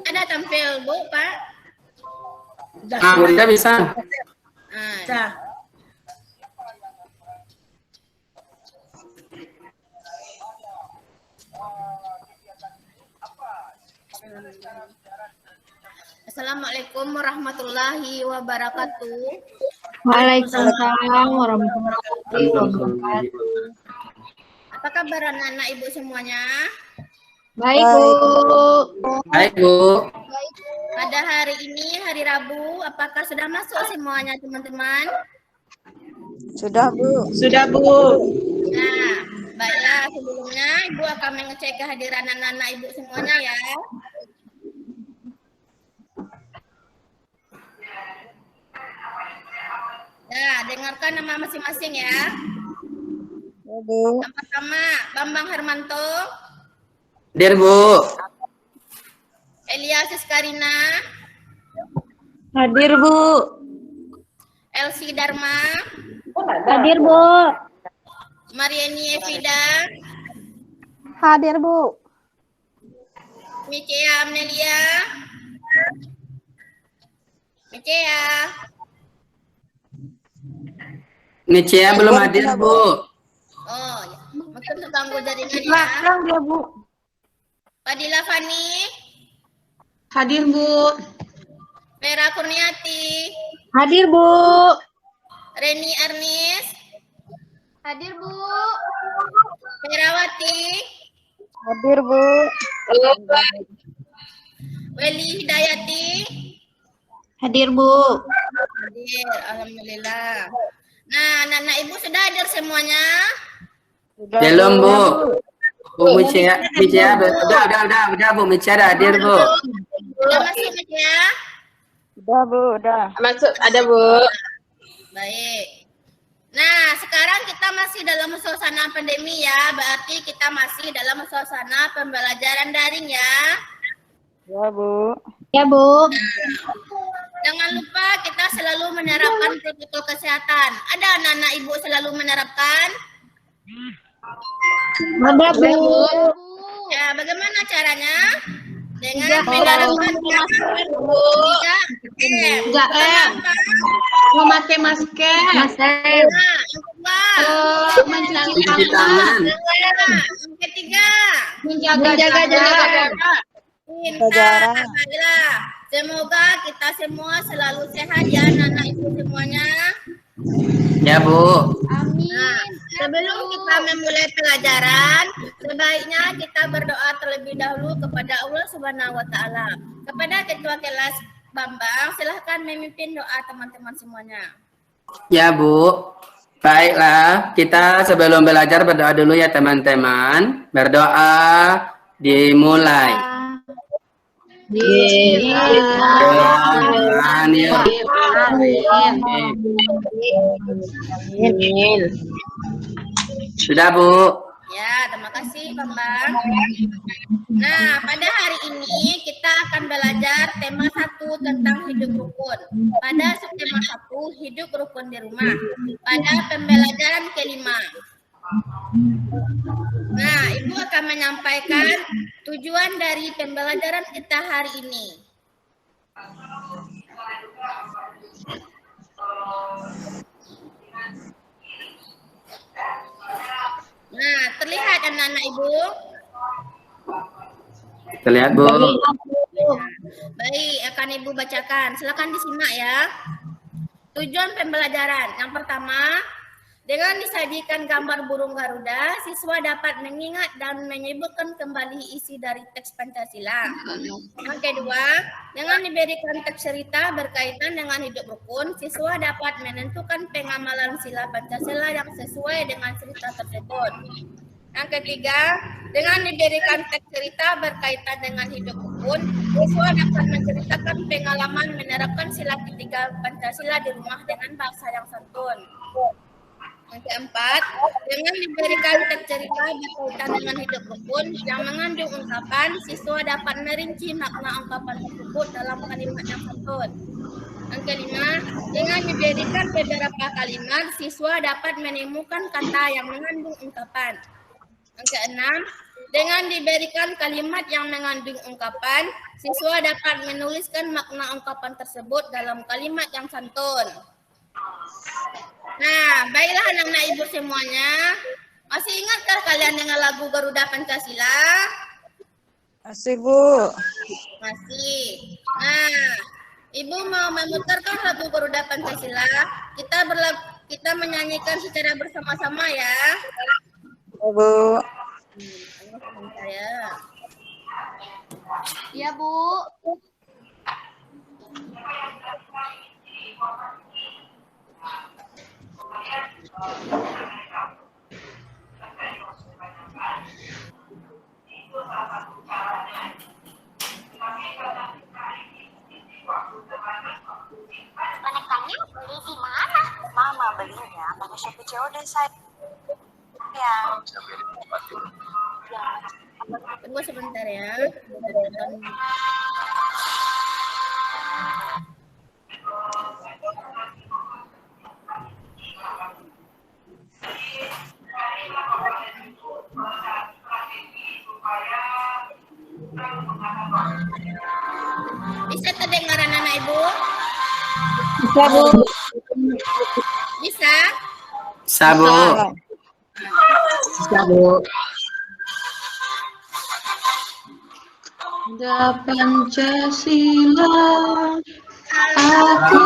Ada tampil, Bu, Pak? Bu Rida bisa. Bisa. Assalamualaikum warahmatullahi wabarakatuh. Waalaikumsalam warahmatullahi wabarakatuh. Apa kabar anak-anak Ibu semuanya? Baik, Bu. Baik, Bu. Pada hari ini, hari Rabu, apakah sudah masuk semuanya, teman-teman? Sudah, Bu. Sudah, Bu. Nah, baiklah, sebelumnya Ibu akan mengecek kehadiran anak-anak Ibu semuanya ya. Ya, dengarkan nama masing-masing ya. Ya, Bu. Yang pertama, Bambang Hermanto, Hadir, Bu. Elia Siska-Rina, Hadir, Bu. Elsie Dharma, Hadir, Bu. Mariani Evida, Hadir, Bu. Micea Amelia, Micea, Nicia belum hadir, Bu. oh ya, mungkin terganggu jaringan ya. Dia, Bu. Fadila Fani, Hadir, Bu. Vera Kurniati, Hadir, Bu. Reni Arnis, Hadir, Bu. Ferawati, Hadir, Bu. Weli Hidayati. Hadir, Bu. Hadir, alhamdulillah. Nah, anak-anak Ibu sudah hadir semuanya? Belum, Bu. Bu Micia, udah, Bu. Micia udah hadir, Bu. Sudah masuk ya? Udah, Bu. Udah. Masuk, ada, Bu. Baik. Nah, sekarang kita masih dalam suasana pandemi ya, berarti kita masih dalam suasana pembelajaran daring ya. Ya, Bu. Ya, Bu. Jangan lupa kita selalu menerapkan protokol kesehatan. Ada anak-anak Ibu selalu menerapkan? Ada, Bu. Ya, bagaimana caranya? Dengan menerapkan 3M. 3M. Memakai masker. Masker. Nah, yang kedua, Cuci tangan. yang ketiga, Menjaga jarak. pintar. Baiklah. Semoga kita semua selalu sehat ya anak-anak Ibu semuanya. Ya, Bu. Nah, sebelum kita memulai pelajaran, sebaiknya kita berdoa terlebih dahulu kepada Allah Subhanahu wa taala. Kepada Ketua Kelas Bambang, silahkan memimpin doa teman-teman semuanya. Ya, Bu. Baiklah, kita sebelum belajar berdoa dulu ya, teman-teman. Berdoa dimulai. Sudah, Bu. Ya, terima kasih Bambang. Nah, pada hari ini kita akan belajar tema 1 tentang hidup rukun. Pada subtema 1, hidup rukun di rumah. Pada pembelajaran kelima. Nah, Ibu akan menyampaikan tujuan dari pembelajaran kita hari ini. Nah, terlihat anak-anak Ibu? Terlihat, Bu. Baik, akan Ibu bacakan. Silakan disimak ya. Tujuan pembelajaran. Yang pertama, dengan disajikan gambar burung Garuda, siswa dapat mengingat dan menyebutkan kembali isi dari teks Pancasila. Yang kedua, dengan diberikan teks cerita berkaitan dengan hidup rukun, siswa dapat menentukan pengamalan sila Pancasila yang sesuai dengan cerita tersebut. Yang ketiga, dengan diberikan teks cerita berkaitan dengan hidup rukun, siswa dapat menceritakan pengalaman menerapkan sila ketiga Pancasila di rumah dengan bahasa yang santun. Yang keempat, dengan diberikan teks cerita berkaitan dengan hidup rukun yang mengandung ungkapan, siswa dapat merinci makna ungkapan tersebut dalam kalimat yang santun. Yang kelima, dengan diberikan beberapa kalimat, siswa dapat menemukan kata yang mengandung ungkapan. Yang keenam, dengan diberikan kalimat yang mengandung ungkapan, siswa dapat menuliskan makna ungkapan tersebut dalam kalimat yang santun. Nah, baiklah anak-anak ibu semuanya. Masih ingatkah kalian dengan lagu Garuda Pancasila? Masih, Bu. Masih. Nah, ibu mau memutarkan lagu Garuda Pancasila. Kita menyanyikan secara bersama-sama ya. Ya, Bu. Sebentar ya. Iya, Bu. Bonekanya beli di mana? Mama belinya pakai Shopee COD saya. Tunggu sebentar ya. Bisa terdengar anak-anak ibu? Bisa, Bu. Bisa? Sabu. Sabu. Pancasila, aku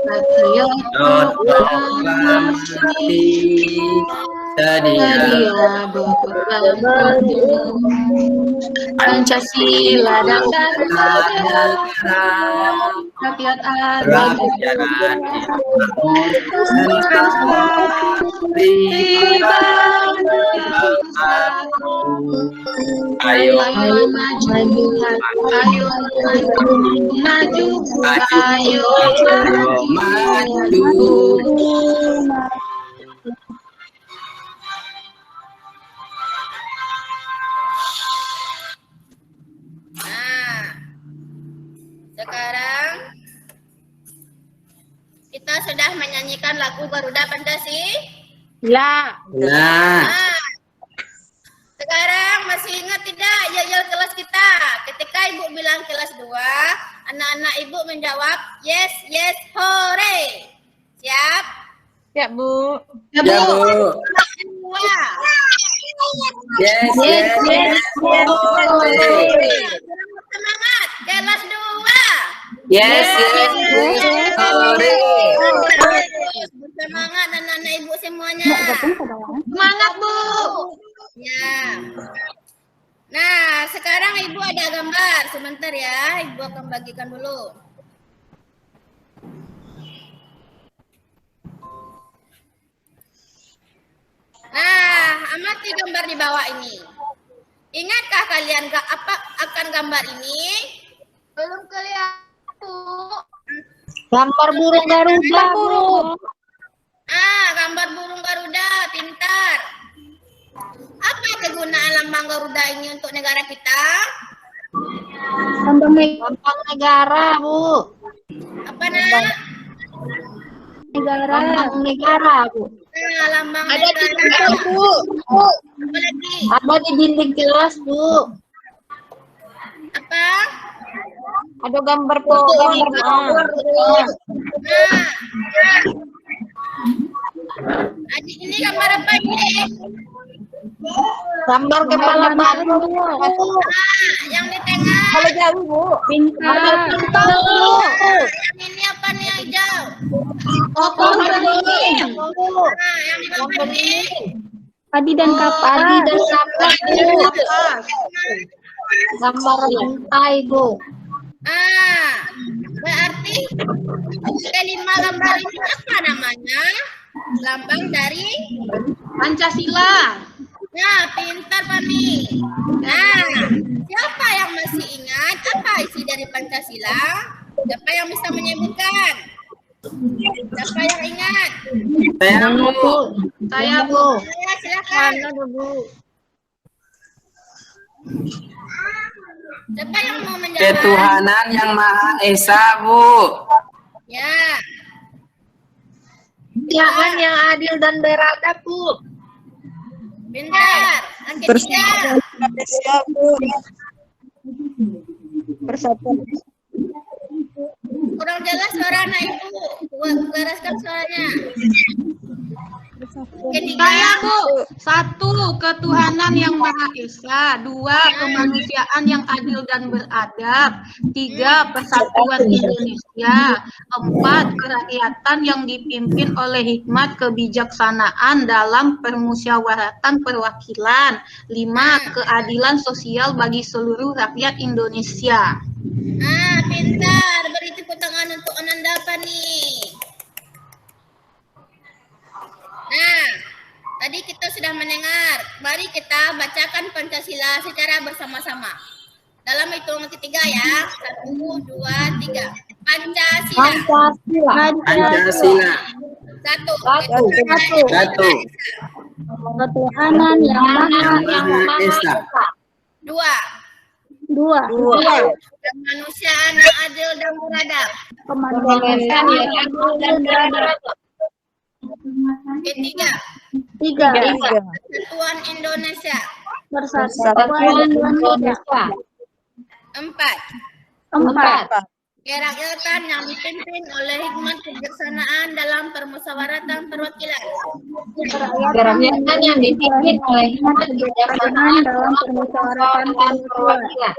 patriot Proklamasi sedia berproklamasi. Pancasila dan rakyat Ayo maju, maju. Nah, sekarang kita sudah menyanyikan lagu Garuda Pancasila. Nah, Sekarang masih ingat tidak yel-yel kelas kita? Ketika ibu bilang kelas 2, anak-anak ibu menjawab yes, yes, hore. Siap? Ya, Bu. ya Bu. Kelas 2. Yes, yes, yes. Semangat. Kelas 2. Yes, yes, yes. Sorry. Bersemangat anak-anak ibu semuanya. Semangat, Bu. Ya. Nah, sekarang ibu ada gambar. Sebentar ya, ibu akan bagikan dulu. Nah, amati gambar di bawah ini. Ingatkah kalian apa akan gambar ini? Belum kelihatan, Bu. Gambar burung Garuda, Bu. Gambar burung Garuda, pintar. Apa kegunaan lambang Garuda ini untuk negara kita? Lambang negara, Bu. Apa nak? Lambang negara, Bu. Nah, lambang Ada di negara. kelas, Bu. Apa lagi? Ada di dinding kelas, Bu. Apa? Ada gambar pohon. Adik ini gambar apa ini? Gambar kepala batu. Yang di tengah. Kalau jauh, Bu. Bintang, Bu. Yang ini apa nih yang hijau? Pohon beringin. Yang di bawah ini. Padi dan kapas. Gambar lantai, Bu. Berarti kelima gambar ini apa namanya? Lambang dari Pancasila. Nah, pintar Pani. Nah, siapa yang masih ingat apa isi dari Pancasila? Siapa yang bisa menyebutkan? Siapa yang ingat? Saya Bu. Saya, Bu. Ya, silakan. Siapa yang mau menjawab? Ketuhanan yang Maha Esa, Bu. Ya. Kerajaan yang adil dan beradab, Bu. Pintar. Yang ketiga. Indonesia, Bu. Persatuan. Kurang jelas suara anak ibu. Bereskan suaranya. Ketiga. Saya, Bu. 1. Ketuhanan yang Maha Esa. 2. Kemanusiaan yang adil dan beradab. 3. Persatuan Indonesia. 4. Kerakyatan yang dipimpin oleh hikmat kebijaksanaan dalam permusyawaratan perwakilan. 5. Keadilan sosial bagi seluruh rakyat Indonesia. Pintar. Beri tepuk tangan untuk Ananda nih. Nah, tadi kita sudah mendengar. Mari kita bacakan Pancasila secara bersama-sama. Dalam hitungan ketiga ya. 1, 2, 3. Pancasila. Pancasila. 1. Satu. Ketuhanan yang Maha Esa. 2. dua. Kemanusiaan yang adil dan beradab. Kemanusiaan yang adil dan beradab. Ketiga. 3. Persatuan Indonesia. Persatuan Indonesia. 4. Kerakyatan yang dipimpin oleh hikmat kebijaksanaan dalam permusyawaratan perwakilan. Kerakyatan yang dipimpin oleh hikmat kebijaksanaan dalam permusyawaratan perwakilan.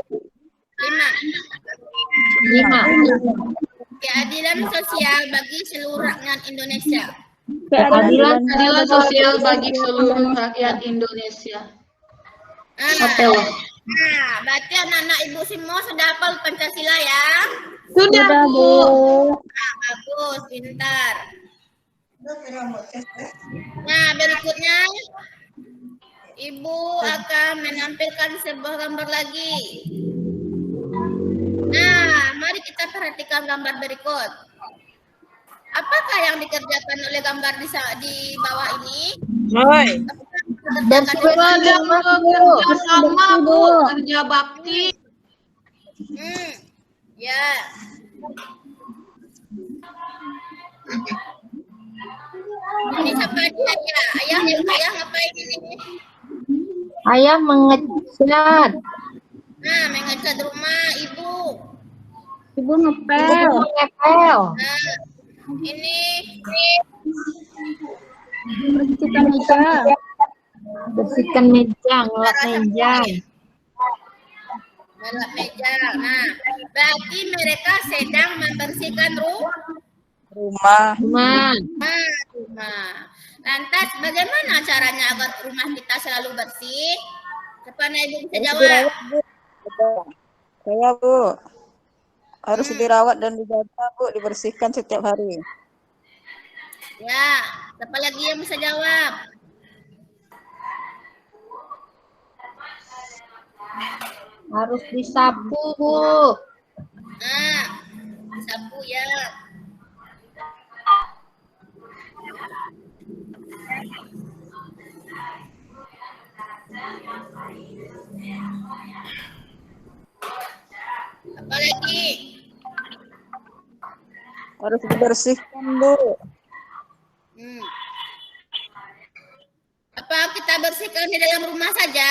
5. Keadilan sosial bagi seluruh rakyat Indonesia. Keadilan sosial bagi seluruh rakyat Indonesia. Berarti anak-anak ibu semua sudah hafal Pancasila ya? Sudah, Bu. Bagus, pintar. Nah, berikutnya ibu akan menampilkan sebuah gambar lagi. Nah, mari kita perhatikan gambar berikut. Apakah yang dikerjakan oleh gambar di bawah ini? Bekerja sama, Bu. Kerja bakti. Ya. Ini siapa dia? Ayah ngapain ini? Ayah mengecat. Nah, mengecat rumah ibu. Ibu ngepel. Nah, ini Bersihkan meja. Bersihkan meja, ngelap meja. Ngelap meja. Nah, berarti mereka sedang membersihkan Rumah. rumah. Lantas, bagaimana caranya agar rumah kita selalu bersih? Cepat ibu bisa jawab. Saya, Bu. Harus dirawat dan dijaga, Bu. Dibersihkan setiap hari. Ya, siapa lagi yang bisa jawab? Harus disapu, Bu. Nah, sapu ya. Apa lagi? Harus dibersihkan, Bu. Apa kita bersihkan di dalam rumah saja?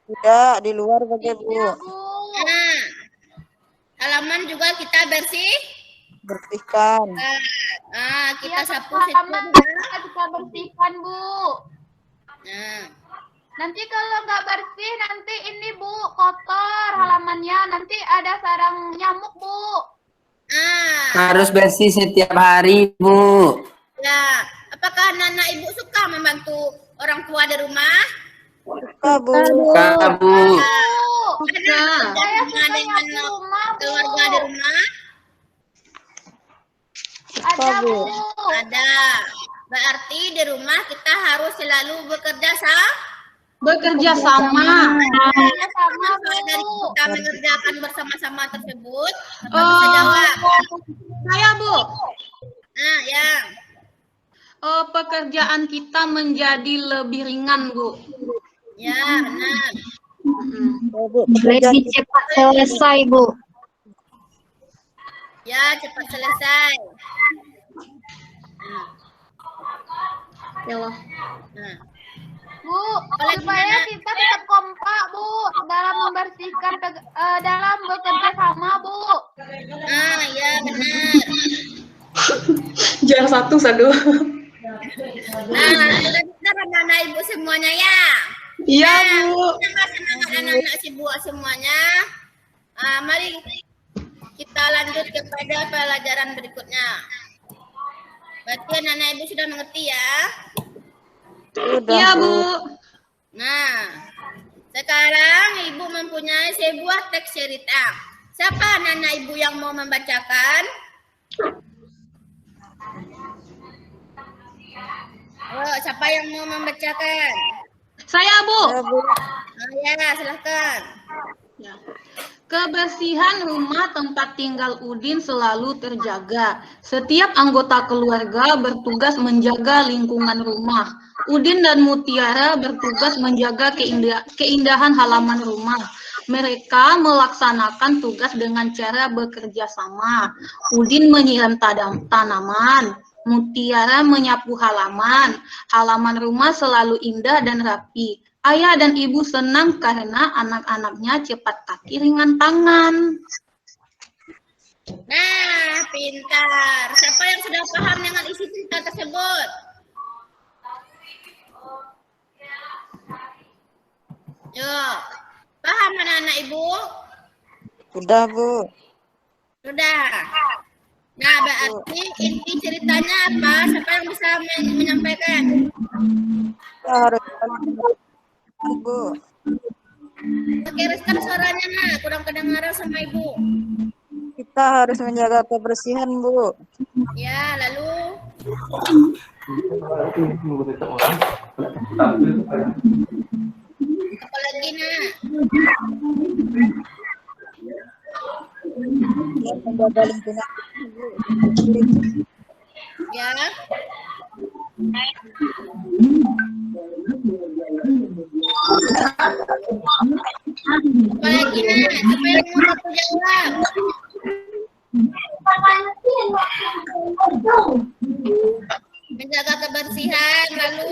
Tidak, di luar bagaimana, Bu? Nah, halaman juga kita Bersihkan. kita sapu Halaman situ. kita bersihkan, Bu. Nah, Nanti kalau nggak bersih, nanti ini, Bu, kotor halamannya. Nanti ada sarang nyamuk, Bu. Harus bersih setiap hari, Bu. ya. Apakah anak-anak ibu suka membantu orang tua di rumah? Suka, Bu. Suka, Bu. Ada Saya suka dengan nyapu rumah, Bu. keluarga di rumah? Ada, Bu. Ada. Berarti di rumah kita harus selalu bekerja Bekerja sama. sama dari kita mengerjakan bersama-sama tersebut. Bapak bisa jawab. Saya, Bu. Nah, ya. Pekerjaan kita menjadi lebih ringan, Bu. Ya, benar. Ya, Bu, pekerjaan Lebih cepat selesai, Bu. Ya, cepat selesai. Ya Allah. Nah, Bu, Apalagi, supaya Nana? kita tetap kompak, Bu, dalam membersihkan, dalam bekerja sama, Bu. Ya benar. Jangan satu, Sadu. Sudah bisa kan anak ibu semuanya ya? Iya, Bu. Semangat anak-anak sibuk semuanya. Mari kita lanjut kepada pelajaran berikutnya. Berarti anak-anak ibu sudah mengerti ya? sudah, Iya, Bu. Bu. Nah, sekarang ibu mempunyai sebuah teks cerita. Siapa anak-anak ibu yang mau membacakan? Oh, siapa yang mau membacakan? Saya, Bu. Ya, Bu. Ya, silahkan. Ya. Kebersihan rumah tempat tinggal Udin selalu terjaga. Setiap anggota keluarga bertugas menjaga lingkungan rumah. Udin dan Mutiara bertugas menjaga keindahan halaman rumah. Mereka melaksanakan tugas dengan cara bekerja sama. Udin menyiram tanaman, Mutiara menyapu halaman. Halaman rumah selalu indah dan rapi. Ayah dan ibu senang karena anak-anaknya cepat kaki ringan tangan. Nah, pintar. Siapa yang sudah paham dengan isi cerita tersebut? Yuk, paham anak-anak ibu? Sudah, Bu. Sudah. Nah, berarti inti ceritanya apa? Siapa yang bisa menyampaikan? Kita harus Bu. Kereskan suaranya, nah. Kurang kedengaran sama ibu. Kita harus menjaga kebersihan, Bu. Ya, lalu apa lagi, nak? Ya, menjaga lingkungan, Bu. Ya. Apa lagi, nak? Siapa yang mau aku jawab? Menjaga kebersihan, lalu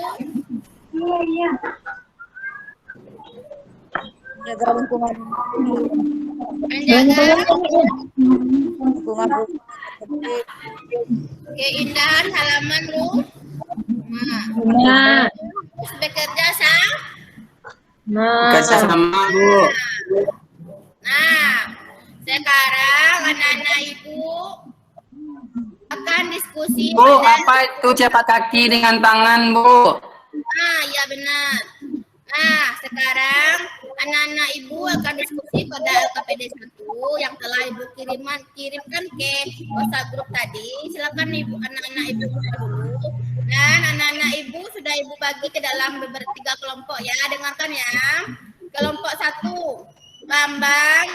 Menjaga lingkungan, menjaga lingkungan rumah bersih. keindahan halaman rumah. Nah, Terus bekerja sama. Kerja sama, Bu. Nah, sekarang anak-anak ibu akan diskusi. Bu, apa itu cepat kaki dengan tangan, Bu? Ya benar. Nah, sekarang anak-anak ibu akan diskusi pada LKPD 1 yang telah ibu kirimkan ke WhatsApp grup tadi. Silakan ibu anak-anak ibu buka dulu. Dan anak-anak ibu sudah ibu bagi ke dalam tiga kelompok ya. Dengarkan ya. Kelompok 1, Bambang,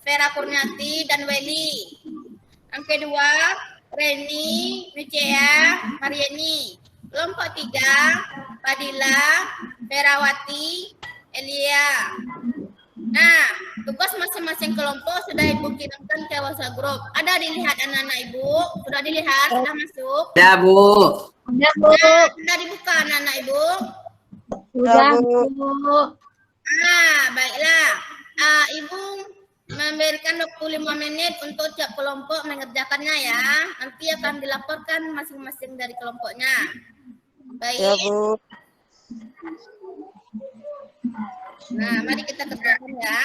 Vera Kurniati, dan Welly. Yang kedua, Reni, Nucea, Mariani. Kelompok 3, Fadila, Ferawati, Elia. Nah, tugas masing-masing kelompok sudah ibu kirimkan ke WhatsApp grup. Ada dilihat anak-anak ibu? Sudah dilihat? Sudah masuk? Ya, Bu. udah, Bu. Sudah dibuka anak-anak ibu? Udah, Bu. Bu. Baiklah. Ibu memberikan 25 menit untuk tiap kelompok mengerjakannya ya. Nanti akan dilaporkan masing-masing dari kelompoknya. Baik. Ya, Bu. Nah, mari kita kerjakan ya.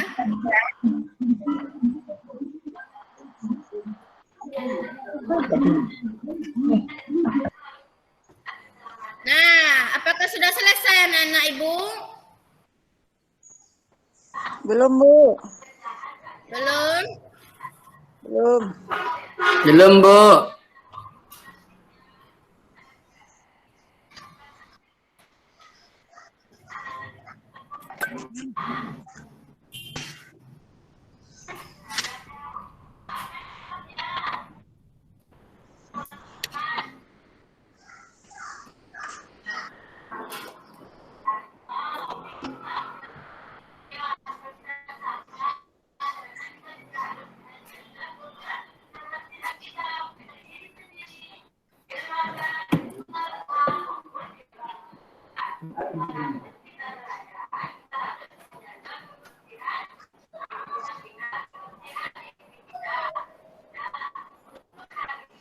Nah, apakah sudah selesai anak-anak ibu? Belum, Bu. Belum? Belum. Belum, Bu.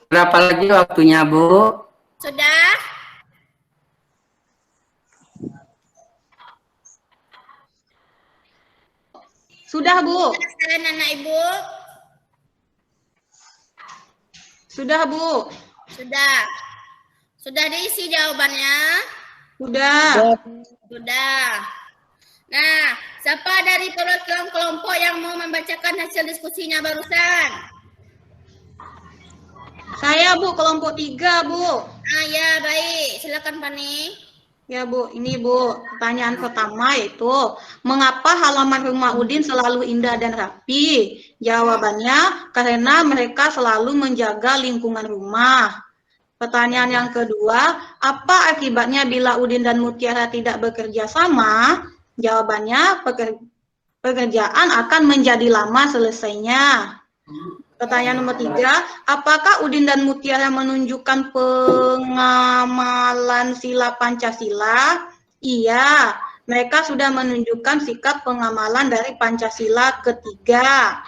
Berapa lagi waktunya, Bu? Sudah? Sudah, Bu. Kalian anak ibu? Sudah, Bu. Sudah. Sudah diisi jawabannya? Sudah. Sudah. Nah, siapa dari perwakilan kelompok yang mau membacakan hasil diskusinya barusan? Saya, Bu, kelompok 3, Bu. Ah ya, baik. Silakan Pani. Ya, Bu. Ini, Bu. Pertanyaan pertama yaitu, mengapa halaman rumah Udin selalu indah dan rapi? Jawabannya, karena mereka selalu menjaga lingkungan rumah. Pertanyaan yang kedua, apa akibatnya bila Udin dan Mutiara tidak bekerja sama? Jawabannya, pekerjaan akan menjadi lama selesainya. Pertanyaan nomor 3, apakah Udin dan Mutiara menunjukkan pengamalan sila Pancasila? Iya, mereka sudah menunjukkan sikap pengamalan dari Pancasila ketiga.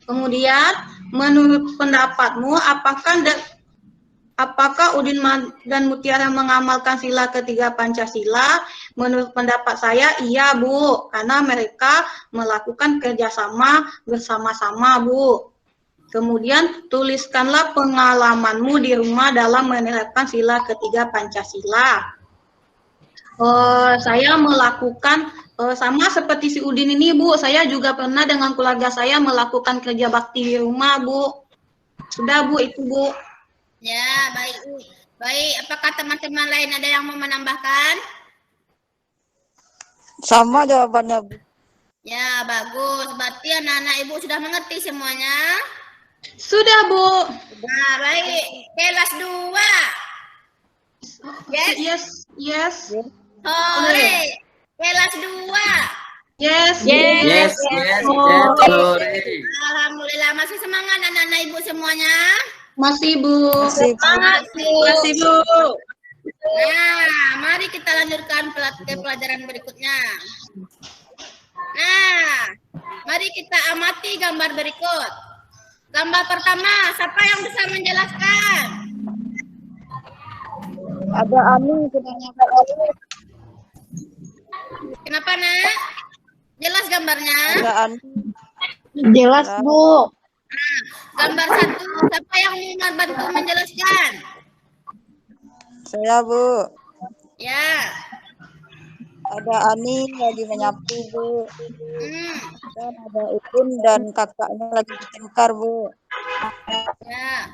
Kemudian, menurut pendapatmu, apakah Udin dan Mutiara mengamalkan sila ketiga Pancasila? Menurut pendapat saya, iya, Bu. Karena mereka melakukan kerjasama bersama-sama, Bu. Kemudian, tuliskanlah pengalamanmu di rumah dalam menerapkan sila ketiga Pancasila. Saya melakukan, sama seperti si Udin ini, Bu. Saya juga pernah dengan keluarga saya melakukan kerja bakti di rumah, Bu. Sudah, Bu, itu, Bu. Ya, baik. Baik, apakah teman-teman lain ada yang mau menambahkan? Sama jawabannya, Bu. Ya, bagus. Berarti anak-anak ibu sudah mengerti semuanya? Sudah, Bu. Nah, baik. Kelas 2. Yes? Yes. Sore. Kelas 2. Yes. Yes. Sore. Alhamdulillah, masih semangat anak-anak ibu semuanya? Masih, Bu. Masih, Bu. Masih, Bu. Nah, mari kita lanjutkan ke pelajaran berikutnya. Nah, mari kita amati gambar berikut. Gambar pertama, siapa yang bisa menjelaskan? Ada Ani sebenarnya, Kak. Kenapa, Nak? Jelas gambarnya? Ada Ani. Jelas, Bu. Gambar 1, siapa yang mau bantu menjelaskan? Saya, Bu. Ya. Ada Ani lagi menyapu, Bu. Dan ada Ipun dan kakaknya lagi bertengkar, Bu. Ya.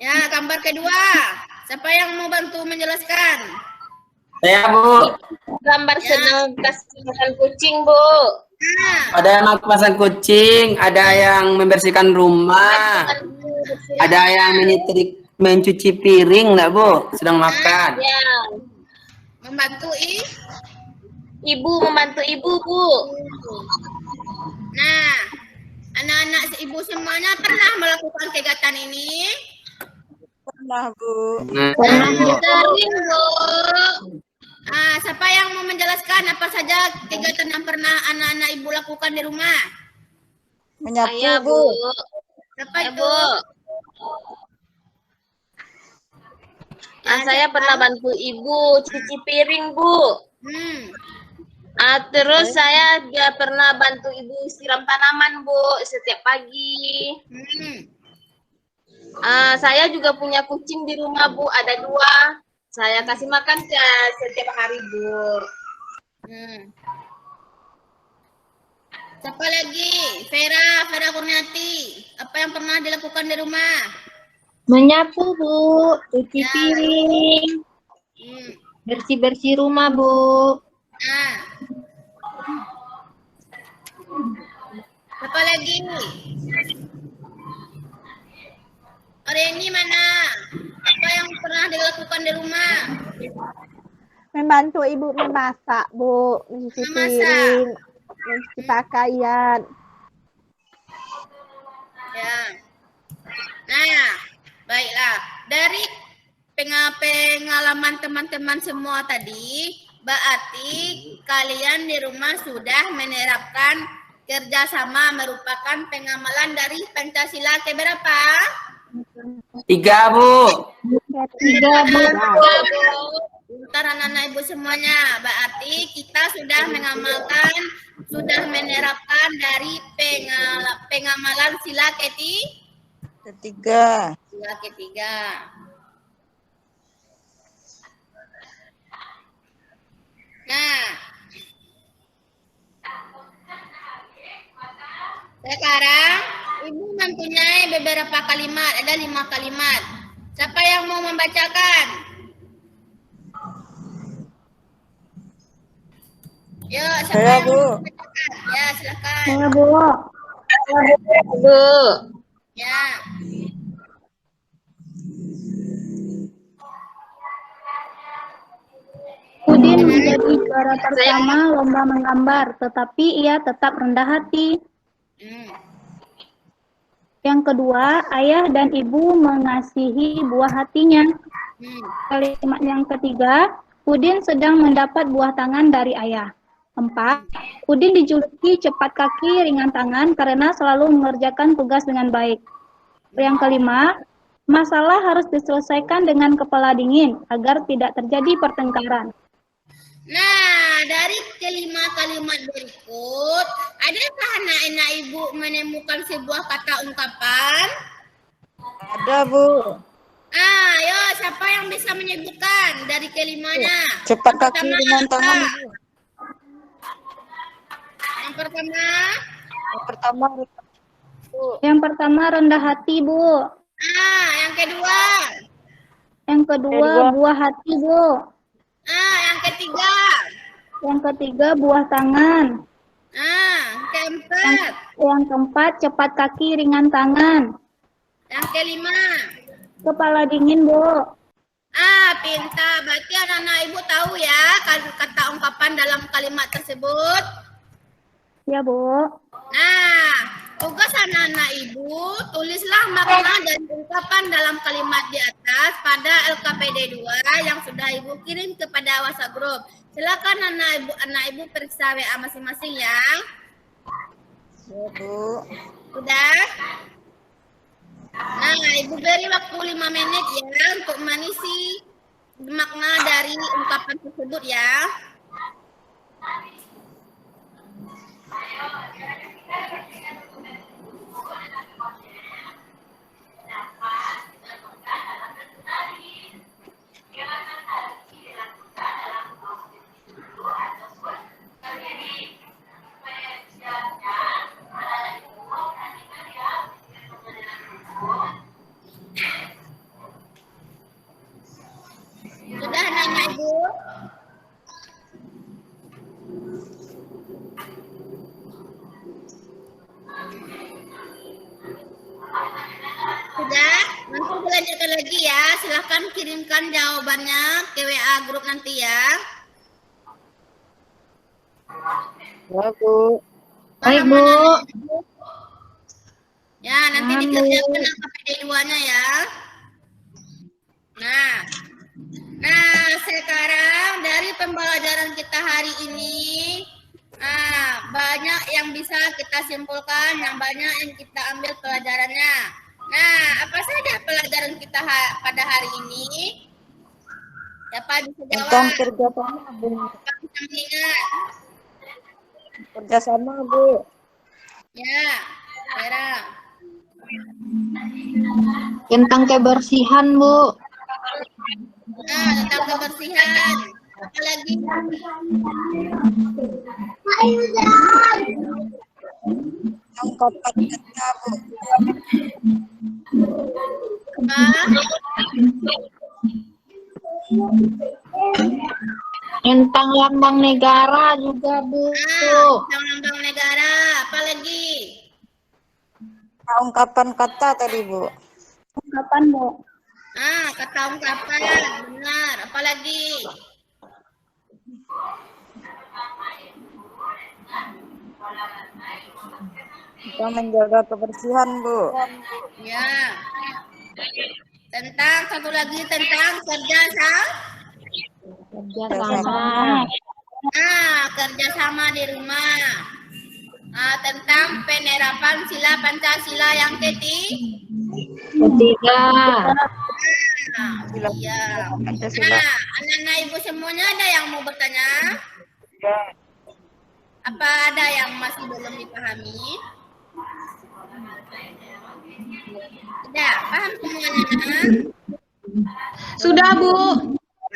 Ya, gambar kedua. Siapa yang mau bantu menjelaskan? Saya, Bu. Gambar sedang kasih makan kucing, Bu. Nah, Ada yang mau pasang kucing, ada yang membersihkan rumah, ada yang mencuci piring, enggak, Bu? Sedang makan. Ya, membantu ibu membantu ibu, Bu. Nah, anak-anak ibu semuanya pernah melakukan kegiatan ini? Pernah, Bu. Sering, Bu. Siapa yang mau menjelaskan apa saja kegiatan yang pernah anak-anak ibu lakukan di rumah? Menyapu, Saya, Bu. Bu. Siapa Ya, itu? Bu. Saya pernah bantu ibu cuci piring, Bu. Terus saya juga pernah bantu ibu siram tanaman, Bu, setiap pagi. Saya juga punya kucing di rumah, Bu, ada 2. Saya kasih makan setiap hari, Bu. Siapa lagi? Vera Kurniati. Apa yang pernah dilakukan di rumah? Menyapu, Bu. Cuci piring. Bersih-bersih rumah, Bu. Nah. Siapa lagi? Reni mana? Apa yang pernah dilakukan di rumah? Membantu ibu memasak, Bu, mencuci piring, mencuci pakaian. Ya. Nah, baiklah. Dari pengalaman teman-teman semua tadi, berarti kalian di rumah sudah menerapkan kerjasama merupakan pengamalan dari Pancasila keberapa? 3, Bu. 3, Bu. Bentar anak-anak ibu semuanya, berarti kita sudah mengamalkan, sudah menerapkan dari pengamalan sila ketiga. sila ketiga. Nah, sekarang ibu mempunyai beberapa kalimat, ada 5 kalimat. Siapa yang mau membacakan? Yo, siapa Saya, yang Bu. mau membacakan? Ya, silakan. Saya, Bu. Bu. Ya. Udin menjadi juara pertama lomba menggambar, tetapi ia tetap rendah hati. Hmm. Yang kedua, ayah dan ibu mengasihi buah hatinya. Kalimat yang ketiga, Udin sedang mendapat buah tangan dari ayah. 4. Udin dijuluki cepat kaki ringan tangan karena selalu mengerjakan tugas dengan baik. Yang kelima, masalah harus diselesaikan dengan kepala dingin agar tidak terjadi pertengkaran. Nah, dari kelima kalimat berikut, adakah anak-anak ibu menemukan sebuah kata ungkapan? Ada, Bu. Ayo, siapa yang bisa menyebutkan dari kelimanya? Cepat Yang kaki pertama dengan apa? tangan, Bu. Yang pertama, Yang pertama, Bu. Yang pertama, rendah hati, Bu. yang kedua, Yang kedua, buah hati, Bu. yang ketiga, Yang ketiga, buah tangan. keempat, Yang keempat, cepat kaki ringan tangan. yang kelima. Kepala dingin, Bu. Pintar. Berarti anak-anak ibu tahu ya kata ungkapan dalam kalimat tersebut. Ya, Bu. Nah, tugas anak-anak ibu, tulislah makna dan ungkapan dalam kalimat di atas pada LKPD 2 yang sudah ibu kirim kepada WhatsApp Group. Silakan anak ibu periksa WA masing-masing ya. Ya, Bu. Sudah? Nah, ibu beri waktu 5 menit ya untuk mengisi makna dari ungkapan tersebut ya. Sudah anak-anak ibu? Sudah? Nanti dilanjutkan lagi ya. Silahkan kirimkan jawabannya ke WA grup nanti ya. Ya, Bu. Baik, Bu. Ya, nanti dikerjakan LKPD 2-nya ya. Nah, sekarang dari pembelajaran kita hari ini, banyak yang bisa kita simpulkan, yang banyak yang kita ambil pelajarannya. Nah, apa saja pelajaran kita pada hari ini? Siapa bisa jawab? Tentang kerjasama, Bu. Siapa bisa mengingat? Kerjasama, Bu. Ya, Vera. Tentang kebersihan, Bu. Tentang kebersihan. Apa lagi? Ungkapan kata, Bu. Tentang lambang negara juga, Bu. Tentang lambang negara. Apa lagi? Ungkapan kata tadi, Bu. Kapan, Bu? Kata ungkapan. Benar. Apa lagi? Kita menjaga kebersihan, Bu. Ya. Satu lagi tentang kerjasama. Kerjasama di rumah. Tentang penerapan sila Pancasila yang ketiga. Iya. Anak-anak ibu semuanya ada yang mau bertanya? Apa ada yang masih belum dipahami? Tidak, paham semuanya? Sudah, Bu.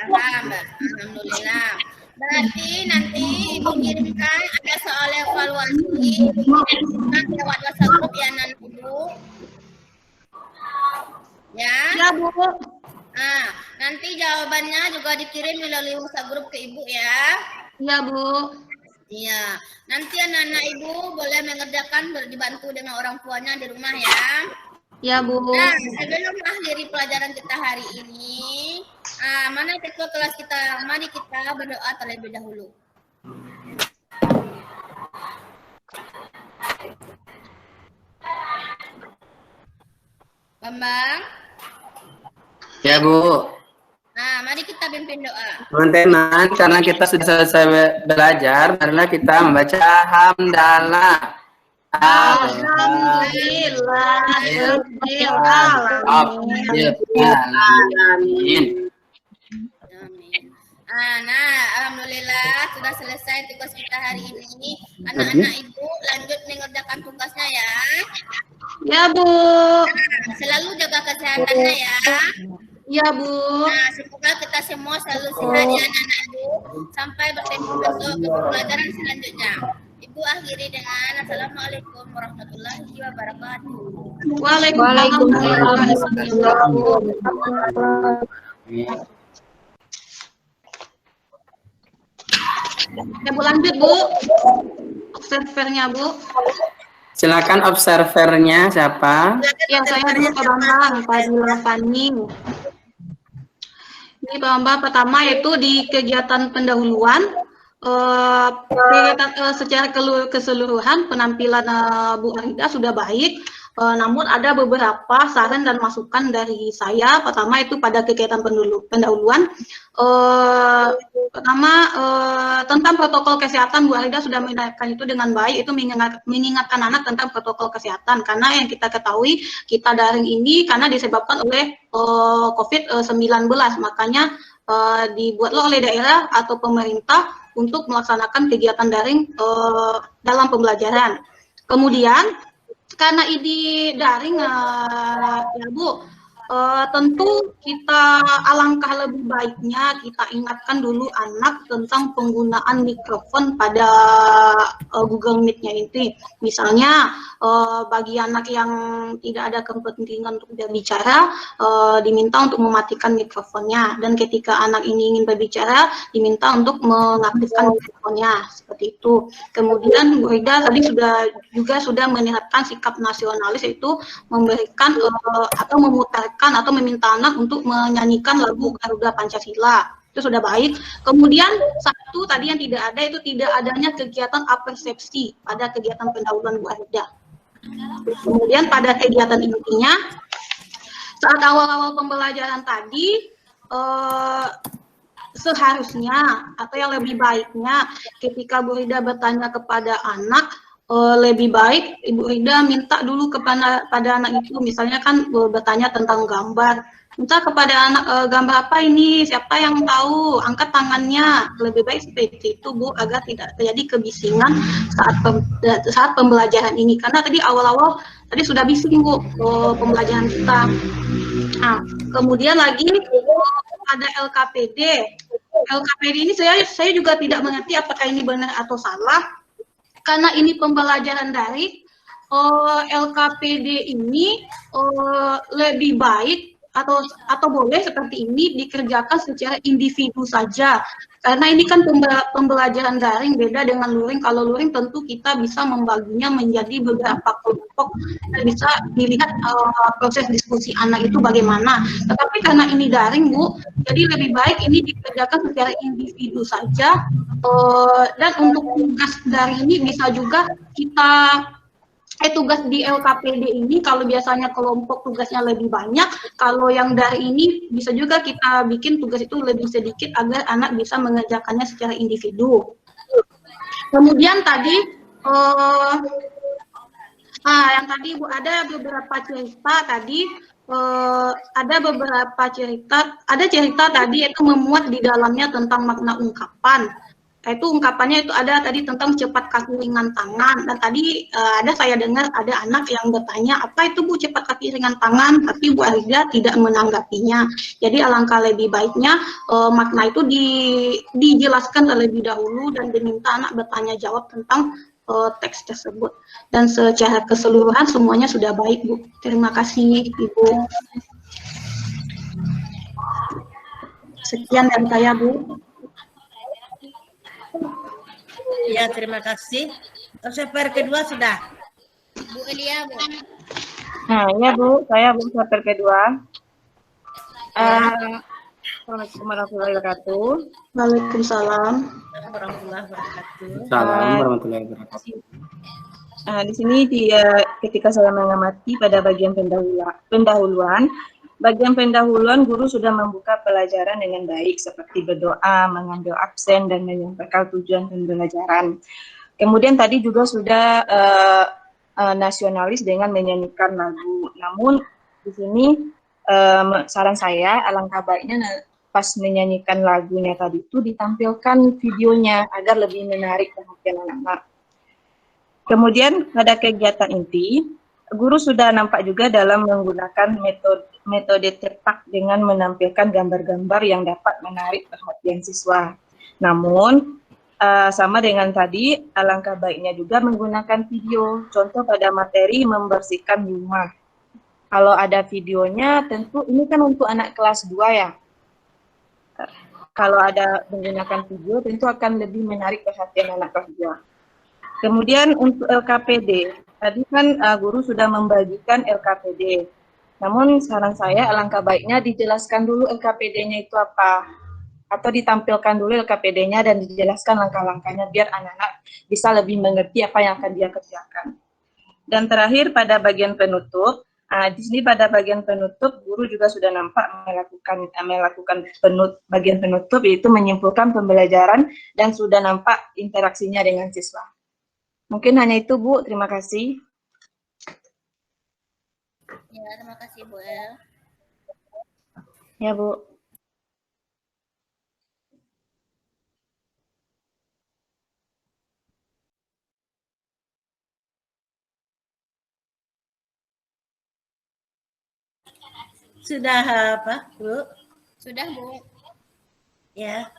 Paham, alhamdulillah. Berarti nanti ibu kirimkan ada soal evaluasi nanti lewat WhatsApp group ya Nan Ibu. Ya. Ya, Bu. Nanti jawabannya juga dikirim melalui WhatsApp group ke Ibu ya. Ya, Bu. Iya. Nanti anak-anak Ibu boleh mengerjakan dibantu dengan orang tuanya di rumah ya. Ya, Bu. Nah, sebelum akhiri pelajaran kita hari ini, mana ketua kelas kita? Mari kita berdoa terlebih dahulu. Bambang? Ya, Bu. Nah, mari kita pimpin doa. Teman-teman, karena kita sudah selesai belajar, marilah kita membaca hamdalah. Alhamdulillahirrahmanirrahim. Alhamdulillah sudah selesai tugas kita hari ini. Anak-anak Ibu lanjut mengerjakan tugasnya ya. Ya, Bu. Selalu jaga kesehatannya ya. Ya, Bu. Semoga kita semua selalu sehat ya anak-anak Ibu. Sampai bertemu besok ke pelajaran selanjutnya. Ibu akhiri dengan Assalamualaikum warahmatullahi wabarakatuh. Waalaikumsalam warahmatullahi wabarakatuh. Ya, Bu, lanjut, Bu. Observernya, Bu. Silakan observernya siapa? Ya, saya dulu Pak Bambang, Fadila Fani. Ini Pak Bambang pertama yaitu di kegiatan pendahuluan. Secara keseluruhan penampilan Bu Arida sudah baik, namun ada beberapa saran dan masukan dari saya. Pertama itu pada kegiatan pendahuluan, tentang protokol kesehatan Bu Arida sudah mengingatkan itu dengan baik, itu mengingatkan anak tentang protokol kesehatan, karena yang kita ketahui kita daring ini karena disebabkan oleh COVID-19, makanya dibuatlah oleh daerah atau pemerintah untuk melaksanakan kegiatan daring dalam pembelajaran. Kemudian karena ini daring ya Bu, tentu kita alangkah lebih baiknya kita ingatkan dulu anak tentang penggunaan mikrofon pada Google Meet-nya ini. Misalnya bagi anak yang tidak ada kepentingan untuk berbicara, diminta untuk mematikan mikrofonnya, dan ketika anak ini ingin berbicara diminta untuk mengaktifkan mikrofonnya, seperti itu. Kemudian Bu Rida tadi sudah mengingatkan sikap nasionalis, itu memberikan atau memutarkan atau meminta anak untuk menyanyikan lagu Garuda Pancasila. Itu sudah baik. Kemudian satu tadi yang tidak ada, itu tidak adanya kegiatan apersepsi pada kegiatan pendahuluan Bu Arida. Kemudian pada kegiatan intinya, saat awal-awal pembelajaran tadi, seharusnya atau yang lebih baiknya ketika Bu Rida bertanya kepada anak, lebih baik Ibu Rida minta dulu kepada anak itu, misalnya kan bertanya tentang gambar, minta kepada anak gambar apa ini, siapa yang tahu, angkat tangannya, lebih baik seperti itu Bu, agar tidak terjadi kebisingan saat pembelajaran ini, karena tadi awal-awal tadi sudah bising Bu pembelajaran kita. Nah, kemudian lagi ada LKPD. LKPD ini saya juga tidak mengerti apakah ini benar atau salah. Karena ini pembelajaran daring, LKPD ini lebih baik atau boleh seperti ini dikerjakan secara individu saja. Karena ini kan pembelajaran daring, beda dengan luring. Kalau luring tentu kita bisa membaginya menjadi beberapa kelompok dan bisa dilihat proses diskusi anak itu bagaimana. Tetapi karena ini daring Bu, jadi lebih baik ini dikerjakan secara individu saja. Dan untuk tugas daring ini bisa juga kita tugas di LKPD ini kalau biasanya kelompok tugasnya lebih banyak, kalau yang dari ini bisa juga kita bikin tugas itu lebih sedikit agar anak bisa mengerjakannya secara individu. Kemudian tadi yang tadi Bu ada beberapa cerita tadi, ada cerita tadi itu memuat di dalamnya tentang makna ungkapan. Itu ungkapannya itu ada tadi tentang cepat kaki ringan tangan, dan tadi ada saya dengar ada anak yang bertanya apa itu Bu cepat kaki ringan tangan, tapi Bu Arida tidak menanggapinya. Jadi alangkah lebih baiknya makna itu dijelaskan terlebih dahulu dan diminta anak bertanya jawab tentang teks tersebut. Dan secara keseluruhan semuanya sudah baik Bu. Terima kasih Ibu. Sekian dari saya Bu. Ya, terima kasih. Observer kedua sudah. Bu Elia, Bu. Nah, ya Bu, saya Bu observer kedua. Assalamualaikum warahmatullahi wabarakatuh. Waalaikumsalam. Warahmatullahi wabarakatuh. Salam warahmatullahi wabarakatuh. Di sini ketika saya mengamati pada bagian pendahuluan, guru sudah membuka pelajaran dengan baik seperti berdoa, mengambil absen, dan menyampaikan tujuan pembelajaran. Kemudian tadi juga sudah nasionalis dengan menyanyikan lagu. Namun di sini saran saya alangkah baiknya pas menyanyikan lagunya tadi itu ditampilkan videonya agar lebih menarik perhatian anak-anak. Kemudian pada kegiatan inti, guru sudah nampak juga dalam menggunakan metode cetak dengan menampilkan gambar-gambar yang dapat menarik perhatian siswa. Namun, sama dengan tadi, alangkah baiknya juga menggunakan video. Contoh pada materi membersihkan rumah. Kalau ada videonya, tentu ini kan untuk anak kelas 2 ya. Kalau ada menggunakan video, tentu akan lebih menarik perhatian anak kelas 2. Kemudian untuk LKPD, tadi kan guru sudah membagikan LKPD. Namun saran saya alangkah baiknya dijelaskan dulu LKPD-nya itu apa. Atau ditampilkan dulu LKPD-nya dan dijelaskan langkah-langkahnya biar anak-anak bisa lebih mengerti apa yang akan dia kerjakan. Dan terakhir pada bagian penutup, di sini pada bagian penutup guru juga sudah nampak melakukan bagian penutup, yaitu menyimpulkan pembelajaran dan sudah nampak interaksinya dengan siswa. Mungkin hanya itu Bu, terima kasih. Ya, terima kasih Bu El. Ya Bu. Sudah apa, Bu? Sudah, Bu. Ya.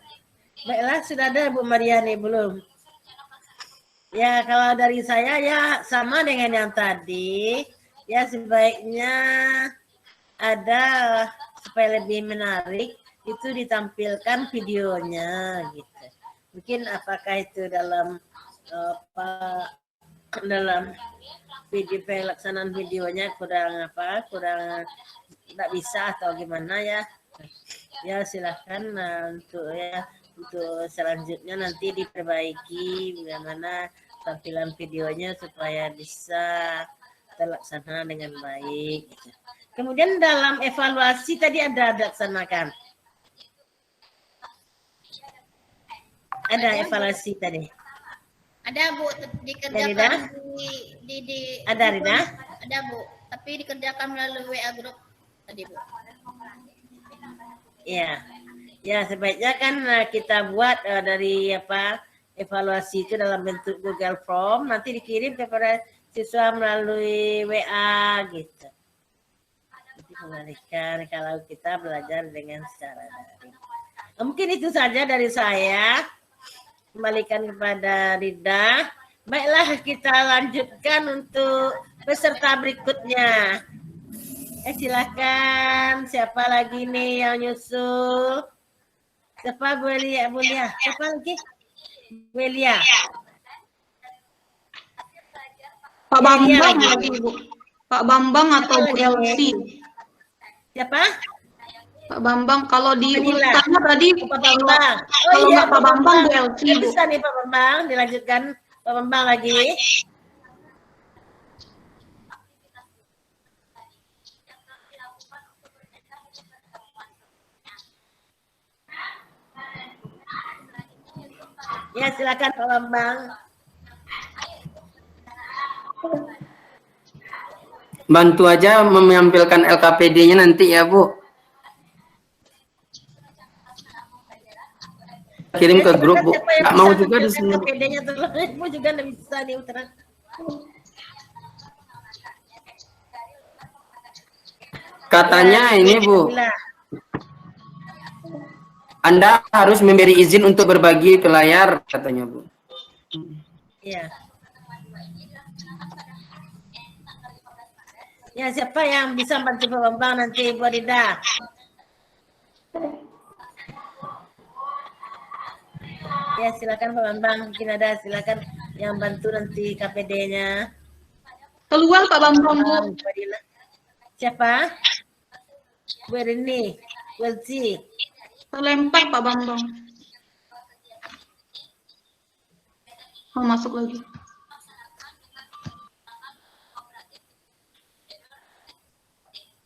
Baiklah, sudah ada Bu Mariani belum? Ya, kalau dari saya ya sama dengan yang tadi. Ya, sebaiknya ada supaya lebih menarik itu ditampilkan videonya gitu. Mungkin apakah itu dalam dalam video pelaksanaan videonya kurang tidak bisa atau gimana ya. Ya, silahkan untuk selanjutnya nanti diperbaiki bagaimana tampilan videonya supaya bisa terlaksana dengan baik. Kemudian dalam evaluasi tadi ada dilaksanakan. Ada evaluasi tadi. Ada Bu, dikerjakan di ada Rida? Ada Bu, tapi dikerjakan melalui WA group tadi Bu. Ya. Ya, sebaiknya kan kita buat dari evaluasi itu dalam bentuk Google Form, nanti dikirim kepada siswa melalui WA gitu. Nanti kembalikan kalau kita belajar dengan secara daring. Mungkin itu saja dari saya. Kembalikan kepada Rida. Baiklah, kita lanjutkan untuk peserta berikutnya. Silakan, siapa lagi nih yang nyusul? Siapa Belia? Siapa lagi? Belia. Pak Bambang lagi Bu. Pak Bambang atau Bu Elsi? Siapa? Pak Bambang. Kalau di urutannya tadi Pak Bambang. Kalau nggak Pak Bambang Bu Elsi Bu. Bisa nih Pak Bambang, dilanjutkan Pak Bambang lagi. Ya, silakan Pak Bambang. Bantu aja menampilkan LKPD-nya nanti ya, Bu. Kirim ke grup, Bu. Siapa yang Nggak bisa mau juga di menampilkan sini. KPD-nya tolong. Ibu juga nggak bisa di Utara. Katanya ini, Bu. Anda harus memberi izin untuk berbagi ke layar, katanya, Bu. Iya. Ya, siapa yang bisa bantu Pak Bambang nanti, Bu Adida? Ya, silakan Pak Bambang, mungkin ada, silakan yang bantu nanti KPD-nya. Keluar Pak Bambang, Bu. Bu Adila. Siapa? Bu Erini, Bu Elci. Terlempar Pak Bambang. Mau masuk lagi.